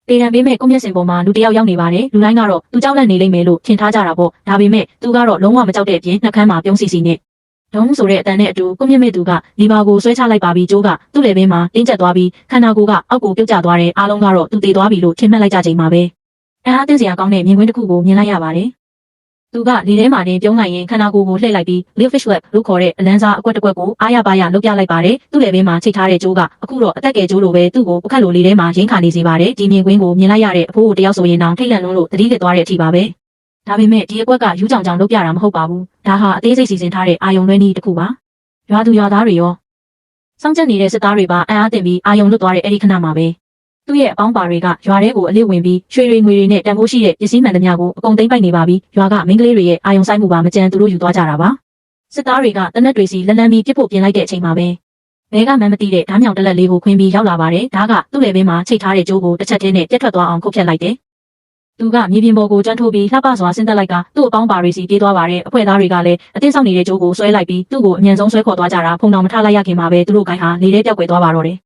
ပေရန်ပေးမဲ့ကွန်မျက်စင်ပေါ်မှာလူတယောက်ရောက်နေပါတယ်လူတိုင်းကတော့သူကြောက်လန့်နေလိမ့်မယ်လို့ထင်ထားကြတာပေါ့ဒါပေမဲ့သူကတော့လုံးဝမကြောက်တဲ့အပြင်နှက်ခမ်းမှာပြုံးစီစီနဲ့ဒုံးဆိုတဲ့အတန်နဲ့အတူကွန်မျက်မဲ့သူကလီဘာကိုဆွဲချလိုက်ပါပြီးကျိုးကသူ့လေပင်မှာတင်းကျပ်သွားပြီးခန္ဓာကိုယ်ကအောက်ကိုပြုတ်ကျသွားတဲ့အားလုံးကတော့သူတည်သွားပြီလို့ထင်မှတ်လိုက်ကြချိန်မှာပဲအားသိစရာကောင်းတဲ့မြင်ကွင်းတစ်ခုကိုမြင်လိုက်ရပါတယ်သူကလေထဲမှာနေပြုံးလိုက်ရင်ခန္ဓာကိုယ်ကိုလှည့်လိုက်ပြီး live fish lab လို့ခေါ်တဲ့အလန်းစားအကွက်တစ်ကွက်ကိုအားရပါရလုပ်ပြလိုက်ပါတယ်သူ့လေပင်မှာချိတ်ထားတဲ့ကျိုးကအခုတော့အသက်ကယ်ကျိုးလိုပဲသူ့ကိုပကတ်လိုလေထဲမှာရင်းခါနေစေပါတယ်ဒီမြင်ကွင်းကိုမြင်လိုက်ရတဲ့အဖိုးကိုတယောက်ဆိုရင်တောင်ထိတ်လန့်လွန်းလို့သတိလစ်သွားတဲ့အထိပါပဲဒါပေမဲ့ဒီအကွက်ကယူးကြောင်ကြောင်လုပ်ပြတာမဟုတ်ပါဘူးဒါဟာအသေးစိတ်စီစဉ်ထားတဲ့အာယုံလွှဲနည်းတစ်ခုပါရွာသူရွာသားတွေရောစောင့်ကြပ်နေတဲ့စစ်သားတွေပါအံ့အားသင့်ပြီးအာယုံလွတ်သွားတဲ့အဲ့ဒီခဏမှာပဲသူ့ရဲ့အပေါင်းပါတွေကရွာထဲကိုအလစ်ဝင်ပြီးရွှေတွေငွေတွေနဲ့တန်ဖိုးရှိတဲ့ပစ္စည်းမှန်သမျှကိုအကုန်သိမ်းပိုက်နေပါပြီရွာကမိန်းကလေးတွေရဲ့အာယုံဆိုင်မှုပါမကြမ်းသူတို့ယူသွားကြတာပါစစ်သားတွေကတနက်တွေစီလက်လန်းပြီးပြစ်ဖို့ပြင်လိုက်တဲ့အချိန်မှာပဲဘဲကမှန်းမသိတဲ့ဓားမြောင်တလက်လေးကိုခွင်းပြီးရောက်လာပါတယ်ဒါကသူ့လေပင်မှာချိတ်ထားတဲ့ကြိုးကိုတစ်ချက်တည်းနဲ့ပြတ်ထွက်သွားအောင်ခုတ်ဖြတ်လိုက်တယ်သူကမြေပြင်ပေါ်ကိုကျွမ်းထိုးပြီးလှပစွာဆင်းသက်လိုက်ကသူ့အပေါင်းပါတွေစီပြေးသွားပါတယ်အဖွဲ့သားတွေကလည်းအတင်းဆောင်နေတဲ့ကြိုးကိုဆွဲလိုက်ပြီးသူ့ကိုအမြန်ဆုံးဆွဲခေါ်သွားကြတာဖုံတော်မထလိုက်ရခင်မှာပဲသူတို့ကိုင်းဟာလေထဲပြောက်ွယ်သွားပါတော့တယ်